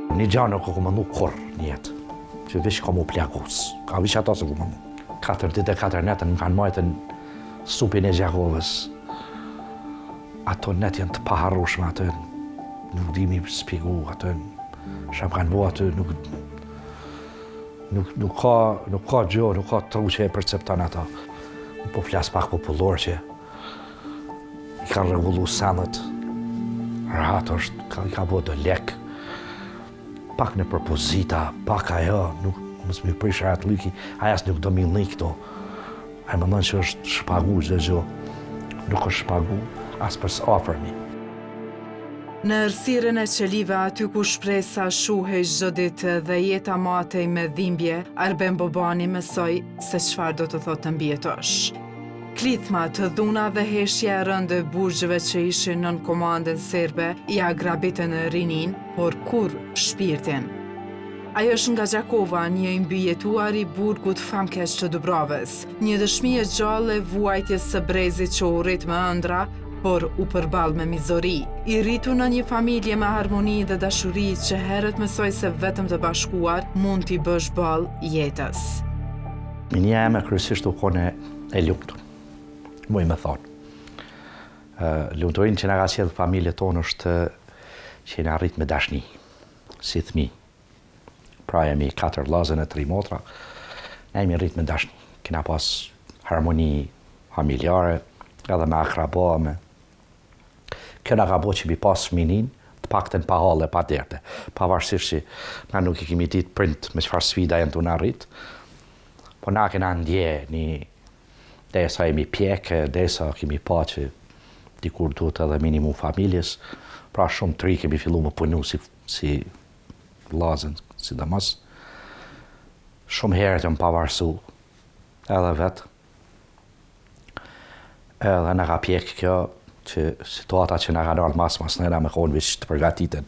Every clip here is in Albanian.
Një gjanë nuk ku mëndu kur një jetë, që vish ka mu plakus, ka vish ato se ku mëndu. 4 ditë e 4 netën më kanë majtën supin e Gjakovës. Ato net janë të paharrueshme atë, nuk di mi spigu atë, sham kanë bo atë, nuk ka gjë, nuk ka tru që e percepton ato. Po flas pak popullor që i kanë rregullu sanët, rahat është, ka bo do lek, pak në propozita, pak ajo, nuk mos më prish atë lyki, ajas nuk do mi lni këto. Ai më thënë që është shpagu çdo gjë, nuk është shpagu as për s'ofërmi. Në errësirën e qelive aty ku shpresa shuhej çdo ditë dhe jeta matej me dhimbje, Arben Bobani mësoi se çfarë do të thotë të mbjetosh. Klithma të dhuna dhe heshja e rëndë e burgjeve që ishin nën komandën serbe ja grabitën rinin, por kur shpirtin. Ajo është nga Gjakova, një i mbyjetuar i burgut famkeq të Dubravës, një dëshmi e gjallë e vuajtjes së brezit që u rrit me ëndra, por u përball me mizori. I rritur në një familje me harmoni dhe dashuri që herët mësoi se vetëm të bashkuar mund t'i bësh ball jetës. Minia eme kryesisht u kone e lumtur, muj me thonë. Lumturin që nga ka sjellë familje tonë është që nga rrit me dashni, si thmi. Pra jemi 4 vllazën e 3 motra, ne jemi rrit me dashni. Kena pas harmoni familjare, edhe me akraba, me... Kjo nga ka bo që mi pas fëminin, të paktën pa halle, pa derte. Pavarësisht që na nuk i kemi ditë prind me çfarë sfida janë të na rrit, po na kena ndje një... Derisa jemi pjekë, derisa kemi pa që dikur duhet edhe minimum familjes, pra shumë të ri kemi fillu me punu si vllazën, sidomos. Shumë herët jam pavarësu, edhe vetë. Edhe na ka pjekë kjo, që situata që na ka ardhur mas nëra me konë veç të përgatiten.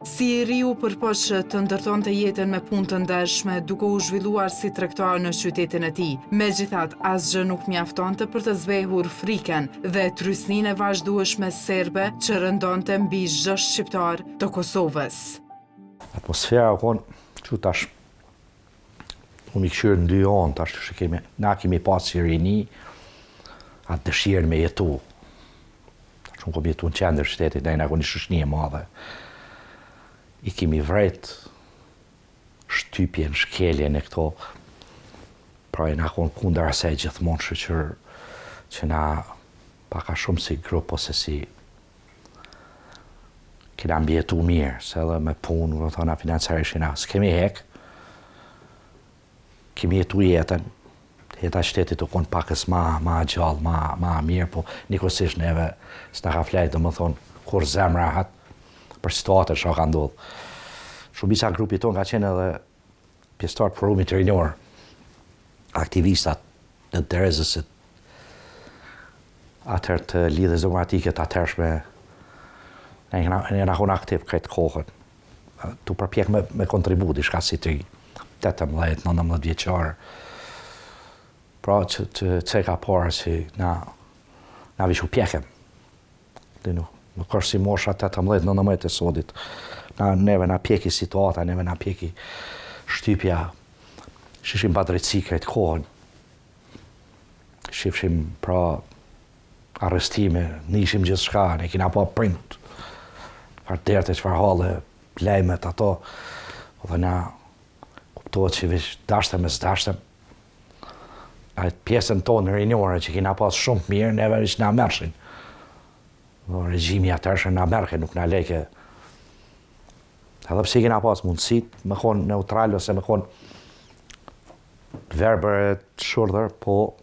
Si i riu përpoq të ndërtonte jetën me punë të ndershme, duke u zhvilluar si tregtar në qytetin e tij. Megjithatë, asgjë nuk mjaftonte për të zbehur frikën dhe trysninë e vazhdueshme serbe që rëndonte mbi çdo shqiptar të Kosovës. Atmosfera u konë që tash u mi këshyrë në 2 anë, tash që na kemi pas që rini, atë dëshirën me jetu. Shumë kom jetu në qendër shtetit, ne nga koni shoqëni e madhe. I kemi vrejt shtypjen, shkeljen e këto, pra e nga konë kundër asaj gjithmonë shoqër që na paka shumë si grup ose si kena mbjetu mirë, se edhe me punë, do thona financiarisht na s'kemi hek, kemi jetu jetën, jeta shtetit u konë pakës ma gjallë, ma mirë, po nikosisht neve s'na ka flajt dhe më thonë kur zemra hatë për situatët që ka ndodhë. Shumica grupi tonë ka qenë edhe pjesëtar të forumit rinjor, aktivistat në Terezësit, atër të lidhjes demokratike të atërshme, ne nga konë aktiv këtë kohën, tu përpjek me kontribu, diçka si 18-19 vjeqarë, pra që ka parë që na vishu pjekem. Nuk është si mosha 18-19 e sodit. Neve na pjeki situata, neve na pjeki shtypja, shishim padrejtësi këtë kohën. Shifshim pra arrestime, nishim gjithë shka, ne kina pa print. Çfarë derte, çfarë halle, lejmet ato. Dhe na kuptohet që vish dashtem e s'dashtem. Pjesën tonë rinjore që kina pas shumë mirë, neve vish na mershin. Regjimi atërshë na merke, nuk na leke. Edhe pse kena pas mundësit me konë neutral ose me konë verbër të shurdhër, po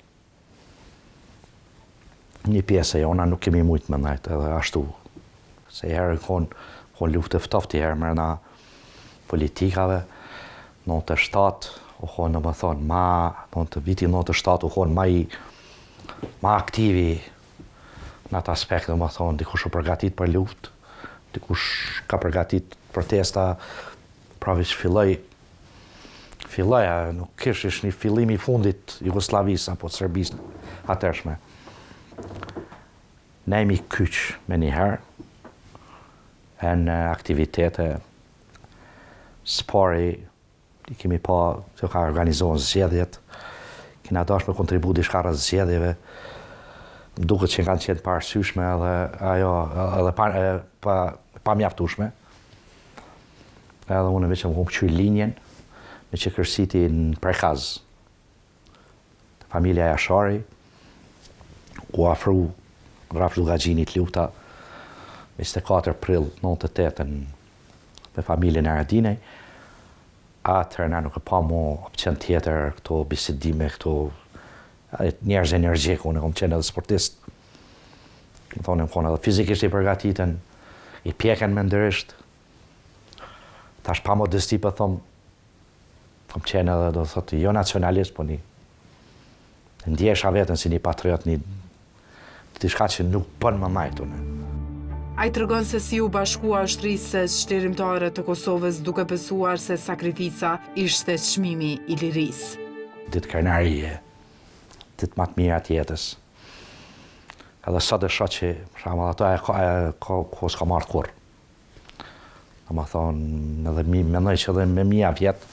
një pjesë e jona nuk kemi mujtë me ndajtë edhe ashtu. Se herë konë luftë ftofti herë mërna politikave, 97 u konë më thonë në viti 97 u konë ma aktivi në atë aspekt, dhe më thonë, dikush u përgatit për luft, dikush ka përgatit protesta, pra vish filloja, nuk kish një fillim i fundit Jugoslavis apo Serbis atërshme. Ne jemi kyç me njëherë, në aktivitete Së pari, i kemi pa që ka organizohen zgjedhjet, kena dash me kontribu diçka rreth zgjedhjeve, më duket që kanë qenë parasyshme edhe pa mjaftueshme. Edhe unë veç më këqy linjen me që kërsiti në Prekaz. Familja Jashari u afru Rafsh Dugaxhinit lufta 24 prill 98 me familjen e Aradinej. Atëherë na nuk e pa mo opcion tjetër, këto bisedime, këto njerëz energjik, unë kom qenë edhe sportist. Më thonë, më konë edhe fizikisht i përgatiten, i pjeken mendërisht. Tash pa modesti për thomë, kom qenë edhe, do thotë, jo nacionalist, po ndjesha vetën si një patriot, një diçka që nuk bën më majt unë. Ai tregon se si u bashkua ushtrisë çlirimtare të Kosovës duke besuar se sakrifica ishte çmimi i lirisë. Ditë krenarie, ditë më të mira të jetës. Edhe sot e shoh që për shembull ato ko s'ka marrë kurrë. Domethënë, edhe mi mendoj që edhe me mia vjet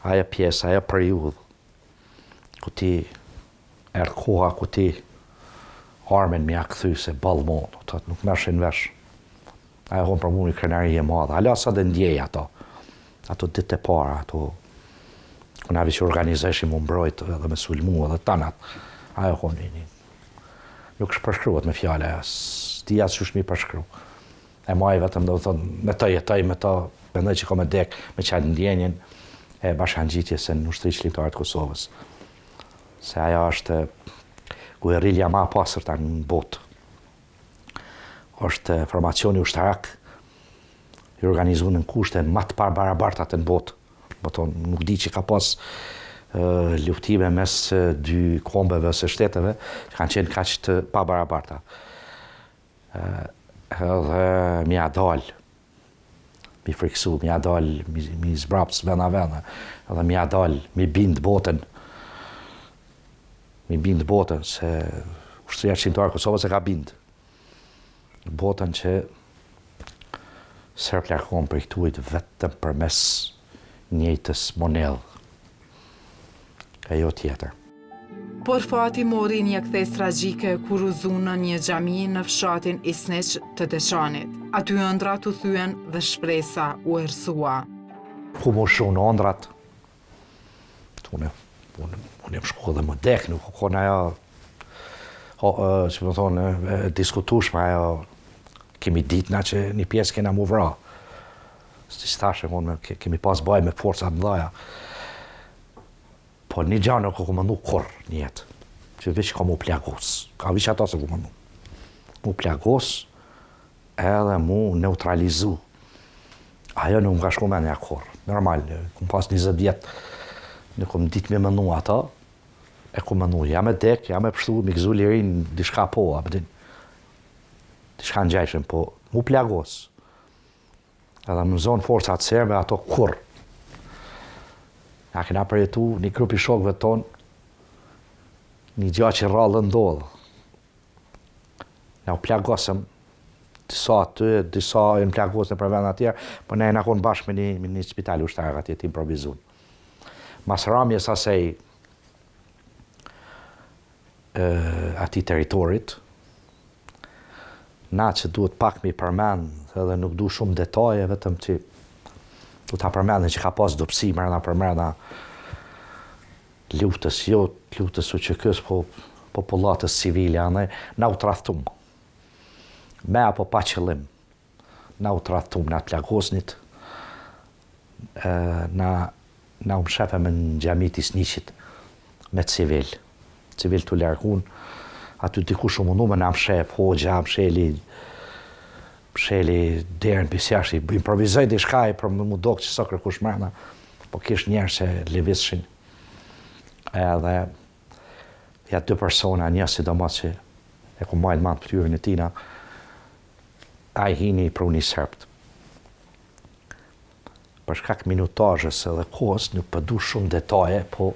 ajo pjesë, ajo periudhë ku ti koha ku ti armen mja këthy se balë mo, nuk mërshin vesh. Ajo konë për mu një krenarie madhe. Hala sa dhe ndjej ato ditë e para, ato kuna vi që organizeshim më mbrojt edhe me sulmu edhe tanat. Ajo konë nuk shpërshkruat me fjale, s'dia s'ysh mi përshkru. E maj vetëm do të thonë, me të jetoj, me të mendoj që ko me dek, me qatë ndjenjen e bashkangjitjes në ushtri çlirimtare të Kosovës. Se ajo është guerrilja ma pasërta në botë. Është formacioni ushtarak i organizuar në kushte më të barabarta në botë. Nuk di që ka pas luftime mes dy kombeve ose shteteve që kanë qenë kaq të pabarabarta. Edhe mja dal, mi friksu, mja dal, mi zbraps vena, edhe mja dal, mi bind botën, se ushtria çlirimtare e Kosovës e ka bind. Botën që Serb largohen për këtuajt vetëm përmes njëjtës monedhë. E jo tjetër. Por fati mori një kthes tragjike kur u zunë një xhami në fshatin Isneq të Deçanit. Aty ëndrat u thyen dhe shpresa u errësua. Ku më shumë ëndrat, unë jam shku dhe më dek, nuk konë ajo, që më thonë, diskutushme ajo, kemi ditë na që një pjesë kena mu vra. Si thashe, kemi pas baj me forcat mëdhaja. Po një gjanë nuk ku mëndu kur një jetë, që veç ka mu plagos. Ka veç ata se ku mëndu. Mu plagos edhe mu neutralizu. Ajo nuk më ka shku me një kur. Normal, kum pas 20 vjetë, nuk kom ditë me mënu ata, e ku mënu, jam e dek, jam e pështu, mi gëzu lirin, dishka po, apëtin. Dishka në gjajshën, po mu plagos. Edhe më zonë forcat serbe ato kur. Ja kena përjetu një grupi shokëve tonë, një gjatë që rrallë ndodhë. Ja u plagosëm, disa aty, disa e në plagosën për vend atjerë, po ne e në konë bashkë me një spital ushtarë atje të improvizun. Mas ramjes asaj ati teritorit, na që duhet pak mi përmend edhe nuk du shumë detaje, vetëm që du ta përmendin që ka pas dopsi mërna për mërna luftës, jo luftës u që kësë, po popullatës civile, na u tradhtum. Me apo pa qëllim, na u tradhtum, na të plagosnit, na u mshefe me në gjamit i Isniqit me civil të largun, aty diku shumë mundu me na mshef, hoxha, msheli derën për sjashtë, improvizoj dhe shkaj për më dok që sa kërkush mërna, po kish njerë që levishin. Edhe ja 2 persona, një sidomos që e ku majnë manë pëtyrën e tina, a i hini i pruni sërbt. Për shkak minutajës edhe kohës, nuk përdu shumë detaje, po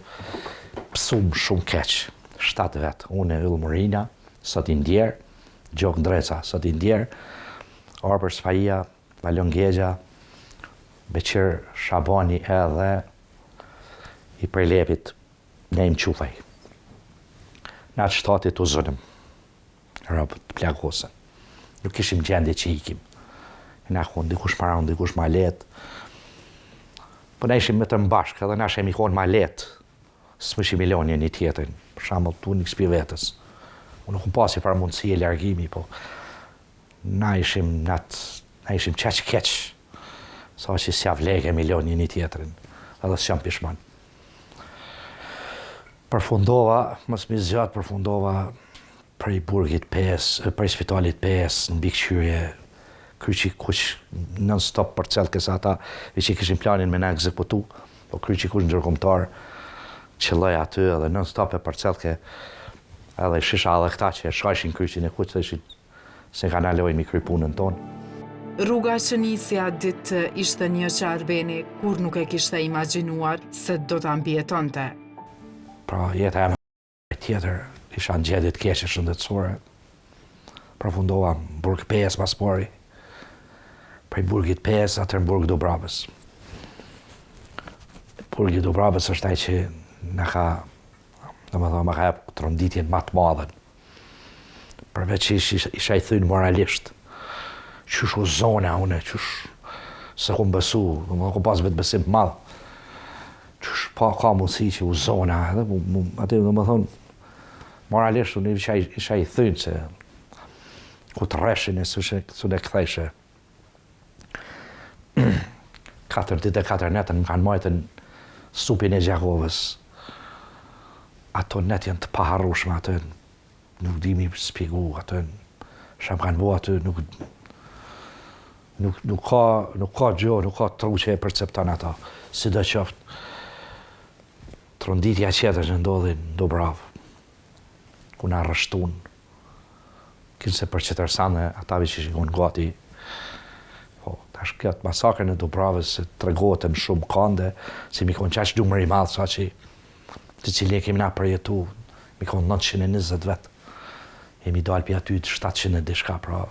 pësum shumë keq. 7 vetë, unë e Yll Morina, sot i ndjerë, Gjok Ndreca, sot i ndjerë, Arbër Sfaia, Valon Gjeja, Beqir Shabani edhe i Prejlepit ne im qufaj. Na të shtatit u zënëm, rëbë të plagosën. Nuk ishim gjendje që ikim. Na konë dikush ma ranë, dikush ma letë. Po ne ishim me të mbashkë, edhe na shemi konë ma letë. Së më shi milionje një tjetën, për shambull tu një këspi vetës. Unë nuk më pasi për mundësi e largimi, po na ishim qeq keq, sa që s'ja vleke milionje një tjetërin, edhe s'jam pishman. Përfundova, mës mi zjatë përfundova prej burgit 5, prej spitalit 5, në bikqyrje, kryqi kush non-stop për cellë kësa ata, që i këshin planin me na ekzekutu, po kryqi kush ndërkombëtar, qëlloj aty edhe non-stop e për cellë ke, edhe shisha edhe këta që e shajshin kryqin e kuq, dhe ishin se ka nalojnë mi kry punën tonë. Rruga që nisi atë ditë ishte një që Arbeni kur nuk e kishte imagjinuar se do të ambijetonte. Pra jeta e tjetër isha në gjedit keqe shëndetësore. Përfundova në burg 5 paspori. Prej burgit 5 atër në burg Dubravës. Burgi Dubravës është ai që në ka, më ka jep tronditjen ma të madhen. Përveç që isha i thynë moralisht. Qysh u zona une, qysh se ku më besu, më ku pas vetë besim madhë. Qysh ka mundësi që u zona, edhe aty do më thonë, moralisht unë isha i thynë që ku të reshin e su ne këthejshe. 4 ditë e 4 netën më kanë majtën supin e Gjakovës. Ato net janë të paharrushme, ato nuk dimi spjegu, ato sham kanë bo aty, nuk ka gjo, nuk ka tru që e perceptan ata, si do qoftë. Tronditja qetër që ndodhi në Dubravë, ku na rrështun, kinse për qëtërsane, atave që shikon gati. Po, tash këtë masakër në Dubravës se tregohet në shumë kande, si mi konë qaq dumër i madhë, sa që të cilje kemi na përjetu, mi konë 920 vetë. Jemi dalë për aty 700 e dishka, pra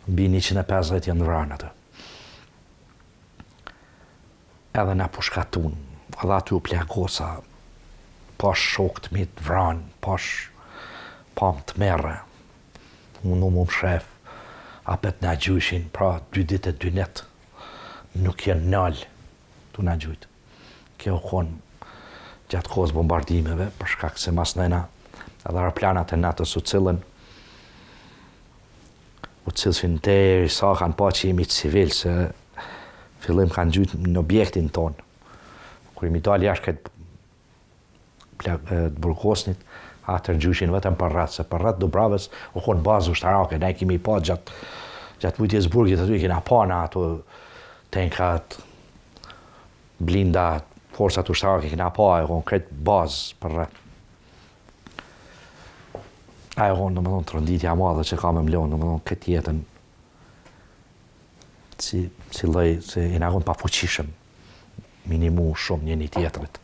mbi 150 janë vranë atë. Edhe na pushkatun, edhe aty u plagosa, pash shokët mi të vranë, pash pam të merre. Unë më shef, apet na gjyshin, pra 2 ditë e 2 netë, nuk janë nalë, tu na gjujtë. Kjo konë gjatë kohës bombardimeve, për shkak se mas nëjna, edhe aeroplanat e natës u cilën deri sa kanë pa që jemi civil, se fillim kanë gjujtë në objektin tonë. Kur jemi dalë jashtë këtë burgosnit, atër gjyshin vetëm për rratë, se për rratë Dubravës u konë bazë ushtarake, ne kemi pa gjatë vujtjes burgit aty, kena pa në ato tenkat, blinda, forcat ushtarake, kena pa e konë këtë bazë për rratë. Ajo konë, domethënë, tronditja madhe që ka me mlonë, domethënë, këtë jetën, si lloj, se jena konë pa fuqishëm, minimu shumë një tjetërit.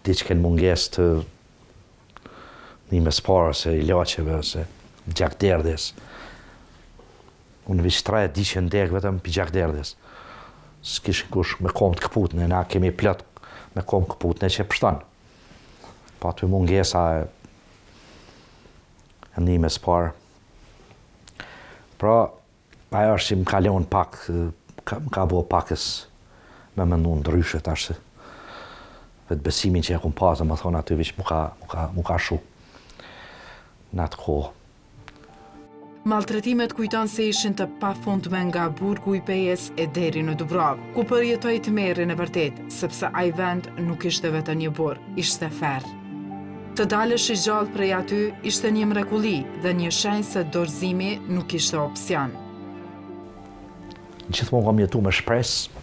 Diç kënë munges të një mes parës, se i laqeve, se gjakderdhjes. Unë vishtra e di që ndek vetëm për gjakderdhjes. S'kishin kush me kom të këputne, na kemi plot me kom këputne që pështon. Pa të mungesa e një mes parë. Pra, ajo është që më kalon pak, më ka bo pakës me mendu ndryshe tash se vetë besimin që e kum pasë, më thonë aty vish mu ka shu në atë kohë. Maltretimet kujton se ishin të pafundme nga burgu i Pejes e deri në Dubravë, ku përjetoi të merrin e vërtet, sepse ai vend nuk ishte vetëm një burg, ishte ferr. Të dalësh i gjallë prej aty ishte një mrekulli dhe një shenjë se dorëzimi nuk ishte opsion. Gjithmonë kam jetu me shpresë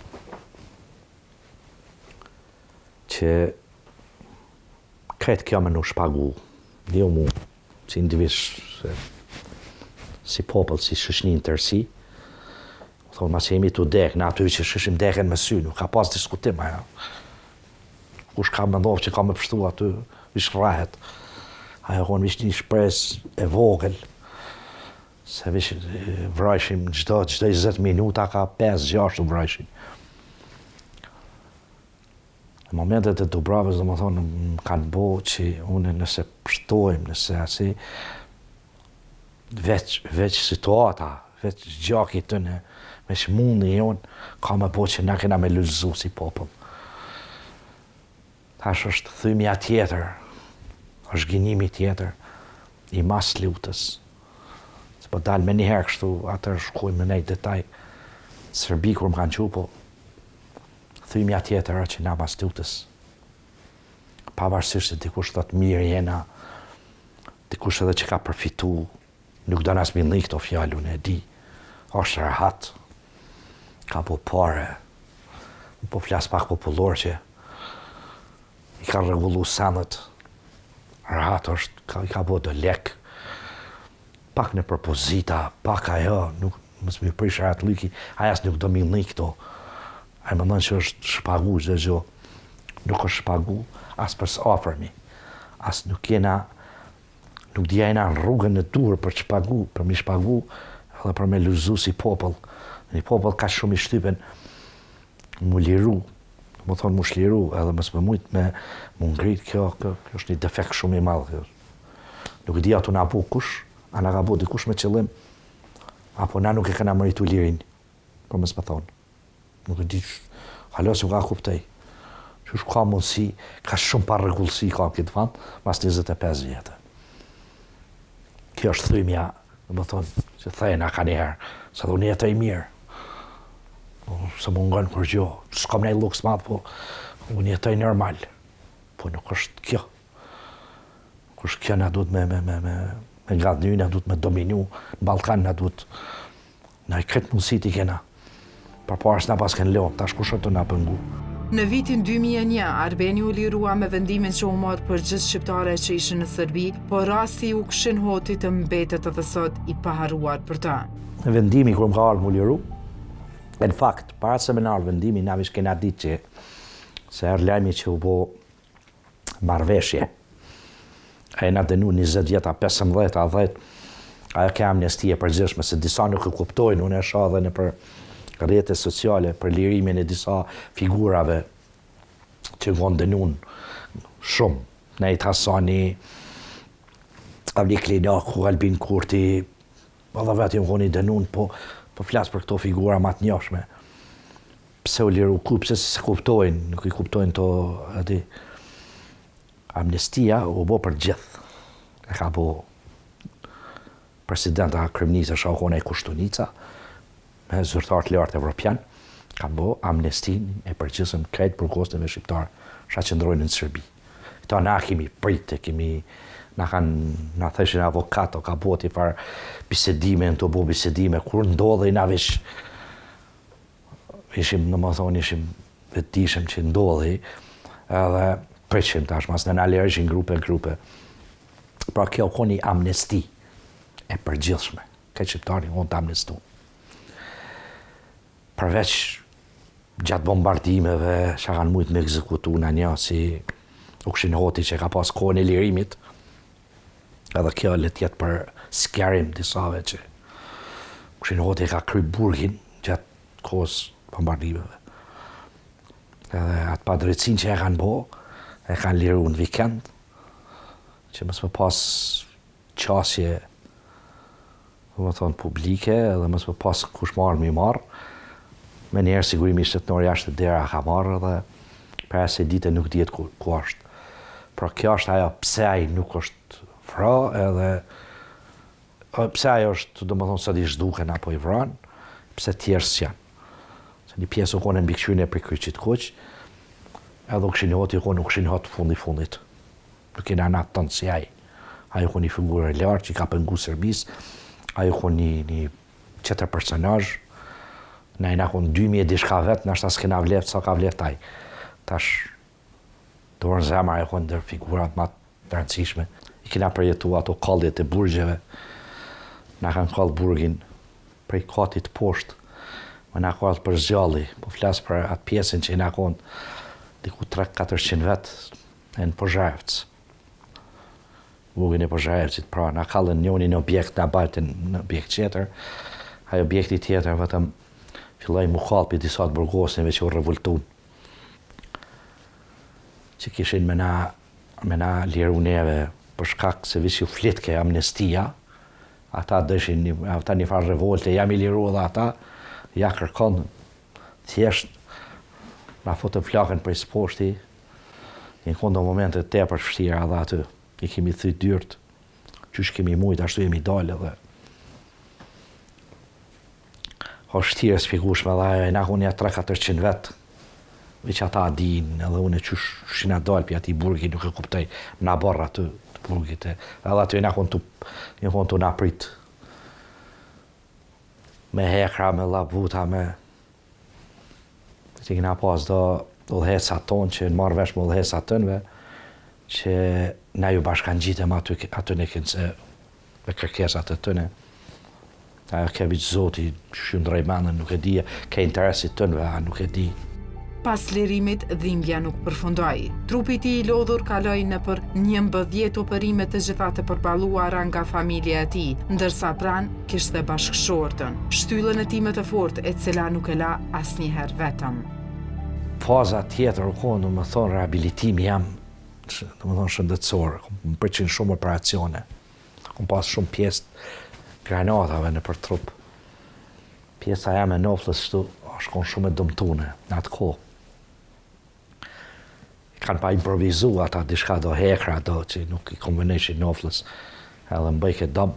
që kretë kjo me nuk shpagu, jo mu, si indivish, si popull, si shëshni në tërsi. Thonë, ma që jemi të dek, në aty që shëshim deken me sy, nuk ka pas diskutim, aja. Kush ka me ndovë që ka me pështu aty, vish rahet. Ajo konë vish një shpresë e vogël, Se vish vrajshim çdo 20 minuta ka 5-6 vrajshin. Në momentet e Dubravës, domethënë, më kanë bo që unë nëse pështojmë, nëse asi, veç situata, veç gjaki të në, veç mundi jonë, ka me bo që na kena me lulzu si popull. Tash është thymja tjetër, është gënjimi tjetër, i mas lutës. Se po dalë me njëherë kështu, atër shkojmë në nejtë detaj, Serbi kur më kanë qu, po thymja tjetër është që na mas lutës. Pavarësisht se dikush thot mirë jena, dikush edhe që ka përfitu, nuk do nas milli këto fjalë, unë e di. Është rahat, ka po pare, po flas pak popullor që i ka rregullu sanët, rahat është, i ka bo do lek, pak në propozita, pak ajo, nuk mos më prish rahat lyki, ajas nuk do milli këto. Ai më thënë që është shpagu çdo gjë. Nuk është shpagu as për s'ofërmi. As nuk dija jena në rrugën e dur për shpagu, për mi shpagu, edhe për me luzu si popull. Një popull ka shumë i shtypen mu liru, më thonë mu shliru, edhe mos më mujt me mu ngrit, kjo është një defekt shumë i madh. Nuk di ato na bu kush, a na ka bu dikush me qëllim, apo na nuk e kena mëritu lirin, për mos më thonë. Nuk e di, halos nuk ka kuptej. Që ka mundësi, ka shumë pa rregullsi ka këtë vend, mas 25 vjetë. Kjo është thymja, dhe më thonë, që thejna ka njëherë, sa dhe unë jetoj mirë. Se më ngon kur gjo, s'kam nej luks madh, po unë jetoj normal. Po nuk është kjo. Kush kjo na duhet me ngadhny, na duhet me dominu, në Ballkan na duhet, na i këtë mundësi t'i kena. Përpara s'na pas kënë leon, tash kush të na pëngu. Në vitin 2001, Arbeni u lirua me vendimin që u marrë për gjithë shqiptare që ishin në Serbi, po rasti u këshin hotit të mbetet edhe sot i paharuar për ta. Në vendimi kur më ka ardhur mu liru, në fakt, para se me në ardhur vendimi, na vish kena ditë që se erë lajmi që u bo marrveshje. A e na denu 20 vjeta, 15, 10, ajo ka amnestie përgjithshme, se disa nuk e kuptojnë, unë e shoh edhe në për rrjetet sociale për lirimin e disa figurave që vonë dënun shumë. Nejt Hasani, Avli Klinaku, Albin Kurti, edhe vetë vonë i dënun, po flas për këto figura më të njohshme. Pse u liru ku, pse se kuptojnë, nuk i kuptojnë to aty. Amnestia u bo për gjithë. E ka bo presidenta kryeministre Shahone Kushtunica, me zyrtar të lartë evropian, ka bo amnestin e përgjithshëm krejt burgosëve shqiptar që qëndrojnë në Serbi. Këta na kemi pritë, na theshin avokato, ka bo t'i farë bisedime, në të bo bisedime, kur ndodhe i na vish, ishim vetishim që ndodhe, edhe preqim tash, mas në nalërëshin grupe. Pra kjo koni amnesti e përgjithshme, këtë shqiptari unë të amnestu. Përveç gjatë bombardimeve që kanë mujtë me ekzekutu në një si u këshin hoti që ka pas kohën e lirimit, edhe kjo le tjetë për skerim disave që u këshin hoti ka kry burgin gjatë kohës bombardimeve. Edhe atë padrejtësin që e kanë bo, e kanë liru në vikend, që mësë më pas qasje, më thonë, publike, edhe mësë më pas kush marrë mi marrë, me njerë sigurimisht të nërë jashtë të dera ka marrë dhe për e se dite nuk djetë ku është. Pra kjo është ajo pse ai nuk është vra edhe pse ajo është, do më thonë, sot i zhduken apo i vranë, pse tjerës janë. Se një pjesë u konë në bikqyrin e për kryqit kuq, edhe u këshin hoti u konë u këshin hoti fundit. Nuk kena natë tënë si ai. Ajo konë një figurë e lartë që ka pëngu Serbis, ajo konë një qëtër personazh. Na i na konë 2000 dishka vetë, nështë asë kena vleftë sa ka vleftë taj. Tash, dorën zemra e konë ndër figurat ma të rëndësishme. I kena përjetu ato kalljet e burgjeve. Na kanë kallë burgin prej katit poshtë. Ma na kallë për zjalli, po flasë për atë pjesën që i na konë diku 300-400 vetë e në Pozharevc. rrugën e Pozhaevcit, pra na kallën njoni në objekt, na bajtën në objekt tjetër. Ai objekti tjetër vetëm filloi mu kallë për disa të burgosnive që u revoltun, që kishin me na liru neve për shkak se visi u flitke amnestia. Ata dëshin një farë revolte, jam i liru dhe ata, ja kërkon thjesht, na fotën flakën për sposhti, në kondo momente të tepër vështira dhe aty, i kemi thyt dyrt, qysh kemi mujt, ashtu jemi dalë dhe o shtire spjegueshme dhe na unë ja 300-400 vetë, veç ata din, edhe unë qysh shina dalë për ati burgi, nuk e kuptoj, na barë aty të burgit, edhe aty na konë të na prit, me hekra, me labuta, që kena pas do udhëhecat tonë, që në marrë vesh me udhëhecat tënve, që na ju bashkan gjitëm aty në kënë me kërkesat e tëne. Ajo ke vëqë zoti, që ndrej mendën, nuk e di, ke interesit tënve, a nuk e di. Pas lirimit, dhimbja nuk përfundoi. Trupi i tij i lodhur kaloi nëpër 11 operime të gjitha të përballuara nga familja e tij, ndërsa pranë kishte bashkëshortën, shtyllën e tij më të fortë, e cila nuk e la asnjëherë vetëm. Faza tjetër, do më thonë, rehabilitimi jam, do më thonë shëndetësor, më përqin shumë operacione, kom pas shumë pjesë granatave në për trup. Pjesa jam e Noflës shtu, është konë shumë e dëmtune në atë kohë. Kanë pa improvizu ata dishka do hekra do që nuk i konveneshin Noflës, edhe më bëjke dëm,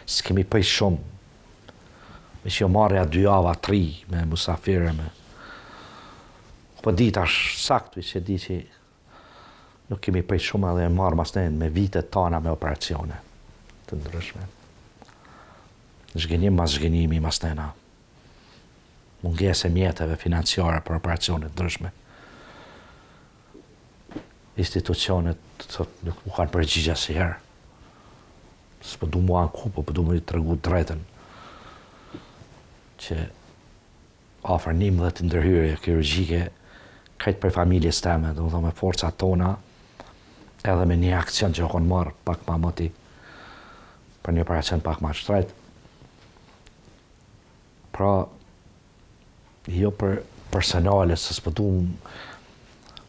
s'kemi pëj shumë, me që jo marrja 2 java, 3 me musafire me. Po dit është saktu që di që nuk kemi pëj shumë edhe e marrë mas nejnë me vitet tana me operacione të ndryshme. Zhgënim mas zhgënimi mas nejna. Mungesë e mjetëve financiare për operacione të ndryshme. Institucionet nuk mu kanë përgjigja si herë. S'po du mu anku, po du mu i të regu drejten që ofër 11 ndërhyrje kirurgjike krejt për familjes teme, do më thonë me forca tona, edhe me një akcion që konë marrë pak ma mëti, për një operacion pak ma shtrejt. Pra, jo për personale, se s'po du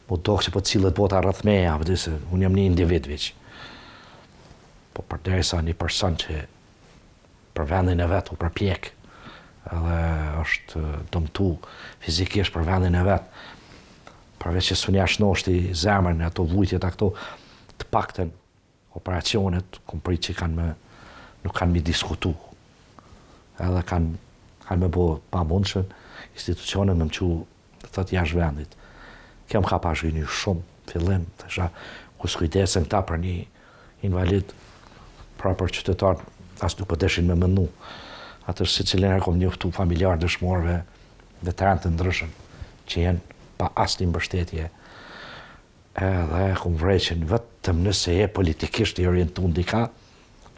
mu dokë që po cilët bota rrëth meja, se unë jam një individ veç. Po për derisa një person që për vendin e vetë u përpjek, edhe është dëmtu fizikisht për vendin e vetë, përveç që s'u një ashnoshti zemrën e ato vujtjet ato të pakten operacionet, kom prit që nuk kanë mi diskutu. Edhe kanë me bo pa mundshën, institucionet me më që të thët jash vendit. Kjo më ka pashgjini shumë, fillim, të isha ku s'kujdesen këta për një invalid, pra për qytetar, as nuk përdeshin me mëndu. Atër si cilin e kom njoftu familjar dëshmorve, veteran të ndryshëm, që jenë pa asnjë mbështetje. Edhe kom vreqen vetëm nëse je politikisht i orientu ndika,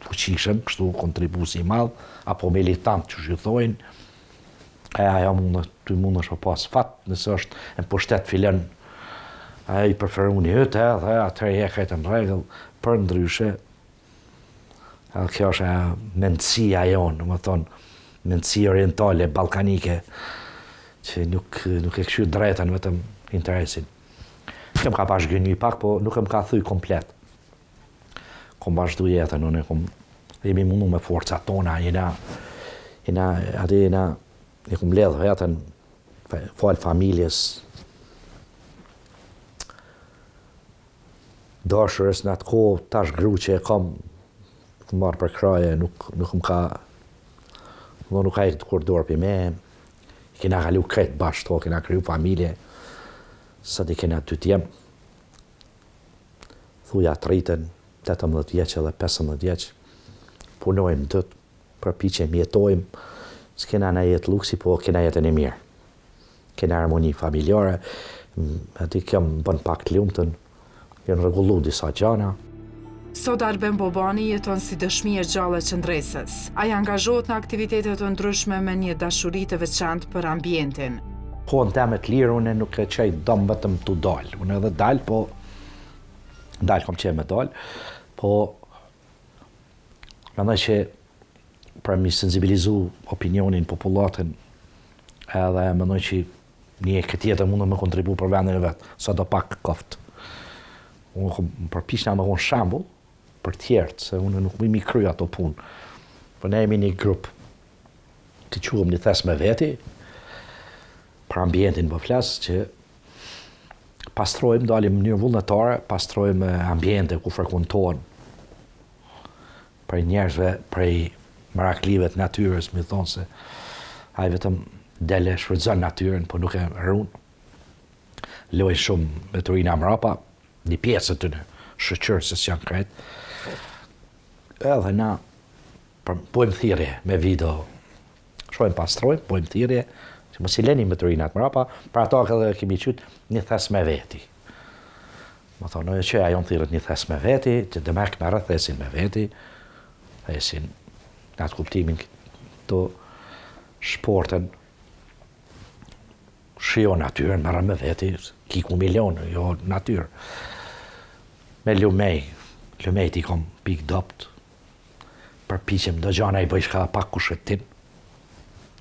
fuqishëm, kështu kontribusi i madh, apo militant që shqythojnë, ajo ty mund është pas fat, nëse është në pushtet filen, ajo i preferu një hytë, edhe atër je krejtë në regull, për ndryshe, edhe kjo është mendësia jonë, në më thonë, mendësia orientale, balkanike, që nuk e këshu drejten vetëm interesin. Kjo më ka pashgjënjë pak, po nuk e më ka thuj komplet. Kom bashkëdu jetën, unë jemi mundu me forca tona, ne kom ledhë vetën, falë familjes, dashërës në atë kohë, tash gru që e kam marrë për kraje, nuk më ka, nuk ka e këtë kur dorë për me, kena kalu kretë bashkë, kena kryu familje, sa di kena 2 tjemë, thuja të rritën, 18 vjeqë edhe 15 vjeqë, punojmë dëtë, përpiqem, jetojmë, s'kena në jetë luksi, po kena jetën e mirë. Kena harmoni familjare, ati kjo më bën pak të lumëtën, janë rregullu disa gjana. Sot Arben Bobani jeton si dëshmi e gjallë e qëndresës. Ai angazhohet në aktivitetet të ndryshme me një dashuri të veçantë për ambientin. Po në temet lirë, unë nuk e qej dëm vetëm të dalë. Unë edhe dalë, po dalë kom qenë me dalë, Po, mendoj që për mi sensibilizu opinionin, popullatën, edhe mendoj që një këtë jetë mundë me kontribu për vendin e vetë, sa do pak koftë. Unë përpishna me konë shambull për tjertë, se unë nuk mi kry ato punë. Për ne jemi një grupë të quëm një thes me veti, për ambientin për flasë, që pastrojmë, dalim në mënyrë vullnetare, pastrojmë ambiente ku frekuentohen për njerëzve, prej meraklive të natyrës, mi thonë se ai vetëm dele shfrytëzon natyrën, po nuk e runë. Lojnë shumë me turina mrapa, një pjesë të në shoqërës janë kretë. Edhe na bojmë thirrje me video, shojmë pastrojmë, bojmë thirrje, që mos i leni me turinat mrapa, pra ato edhe kemi qytë një thes me veti. Më thonë, që ajo në thirët një thes me veti, që dëmek me rrët thesin me veti, thesin në atë kuptimin të shporten, shio natyrën, marrë me veti, kiku milionë, jo natyrë. Me lumej t'i kom pik dopt, përpiqem do gjana i bëj shka pak kushetin,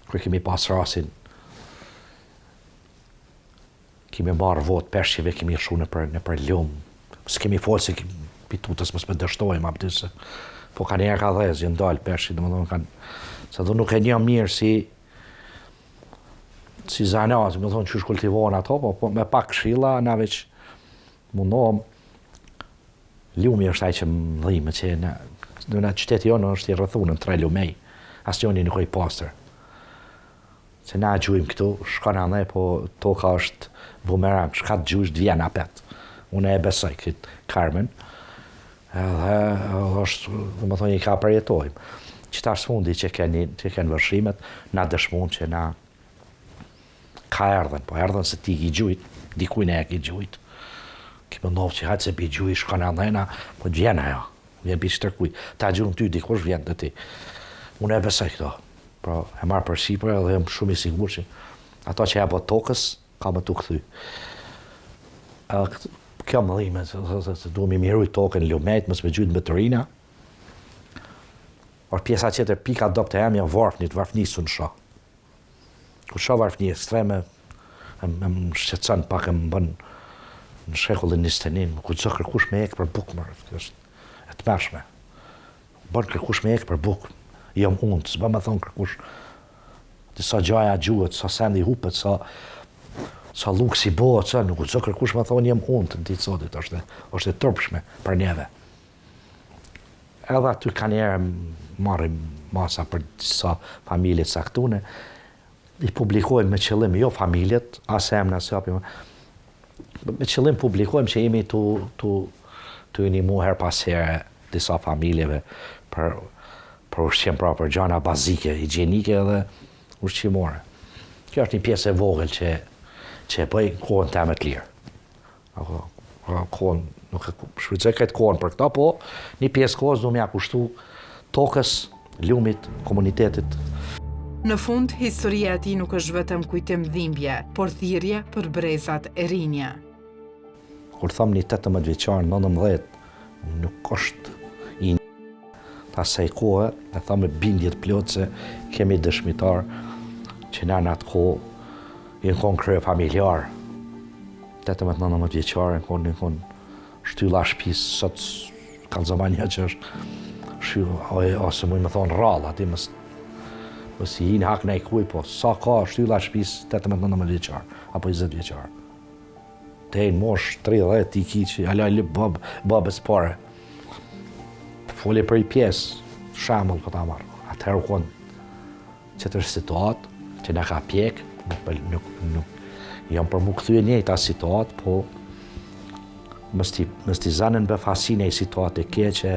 kërë kemi pas rasin, kemi marrë votë peshqive, kemi shu në për lumë, s'kemi folë se pitutës mos me dështojmë abdysë, po ka njerë ka dhez, jënë dalë peshqi, dhe më thonë kanë, se dhe nuk e një mirë si zanat, më thonë që shkultivohen ato, po me pak këshilla, na veç mundohem, lumi është ai që më dhimë, që në qyteti jonë është i rrëthunën, 3 lumej, asë njoni nuk e i pastër. Se na gjujmë këtu, shkon anë, po toka është bumerang, shka të gjush, të vjen apet. Unë e besoj këtë karmen, edhe është, dhe më thonë, i ka përjetojmë. Qëta smundi që kenë vërshimet, na dëshmun që na ka erdhen, po erdhen se ti i gjujt, dikujnë e ki gjujt. Kime ndovë që hajtë se pi gjujt, shkon anë, po vjen ajo, vjen pi shtërkuj. Ta gjujnë ty, dikush vjen dhe ti. Unë e besoj këto. Pra, e marrë për sipër edhe jam shumë i sigur që ato që jabot tokës, ka më të këthy. Kjo më dhime, se duhem i mirujt tokën, lumejt, mësë me gjytë mbetërina. Or pjesa qëtër pika dopë të jam, janë varfnit, varfnisu në shoh. Ku shoh varfni ekstreme, më shqetëson pak e më bën në shekullin 21, ku të kërkush me ekë për bukë, më është e të mërshme. Bën kërkush me ekë për bukë. Jam unë, s'ba me thonë kërkush, disa gjaja gjuhet, sa sendi hupet, sa luksi bëhet, nuk të kërkush me thonë jam unë të në ditë sotit, është e tërpshme për neve. Edhe aty ka njerë marrim masa për disa familjet saktune, i publikojmë me qëllim, jo familjet, asë emna, asë japim, me qëllim publikojmë që jemi të inimu her pas here disa familjeve për ushqim pra për gjana bazike, higjienike dhe ushqimore. Kjo është një pjesë e vogël që e bëj kohën teme të lirë. Kohën, nuk e shfrytëzoj këtë kohën për këta, po një pjesë kohës du m'ja kushtu tokës, lumit, komunitetit. Në fund, historia e tij nuk është vetëm kujtim dhimbje, por thirrje për brezat e rinje. Kur thom një 18 vjeçar, 19, nuk është asaj kohë, e tha me bindjet plot se kemi dëshmitar që na në atë kohë i në konë krye familjar. 18-19 vjeqare, në konë shtylla shpis, sot kanë zamanja që është ose mujë me thonë rralla, ati mës i hinë hak në i kuj, po sa ka shtylla shpis 18-19 vjeqare, apo 20 vjeqare. Te në mosh 30, ti ki që alaj lip babës pare. Foli për i pjesë, shambull për ta marrë. Atëherë u konë qëtër situatë, që në ka pjekë, nuk jam për mu këthyë njëjta situatë, po mës t'i zanën befasin e i situatë e keqe,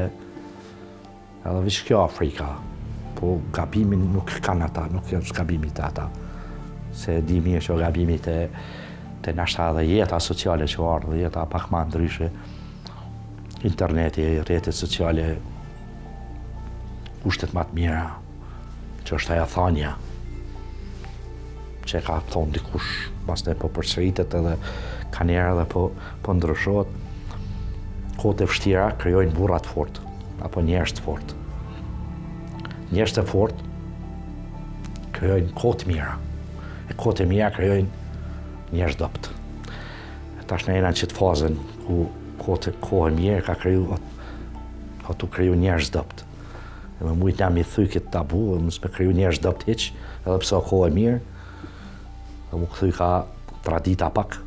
edhe vish kjo Afrika, po gabimin nuk kanë ata, nuk është gabimit të ata. Se di mirë që gabimit të nashta dhe jeta sociale që ardhë, dhe jeta pak ma ndryshe, interneti, rrjetet sociale, kushtet ma të mira, që është aja thanja, që ka thonë dikush, pas ne po përsëritet edhe ka njerë edhe po ndryshot. kohët e vështira krijojnë burra të fortë apo njerëz të fortë. Njerëz të fortë krijojnë kohë të mira. E kohët e mira krijojnë njerëz dopt. Tash ne jena në qëtë fazën ku kohë e mirë ka kriju njerëz dopt. Dhe më mujtë jam I thy këtë tabu, mësë me kriju njerëz dopt hiq, edhe pse o kohë e mirë, dhe mu këthy ka tradita pak.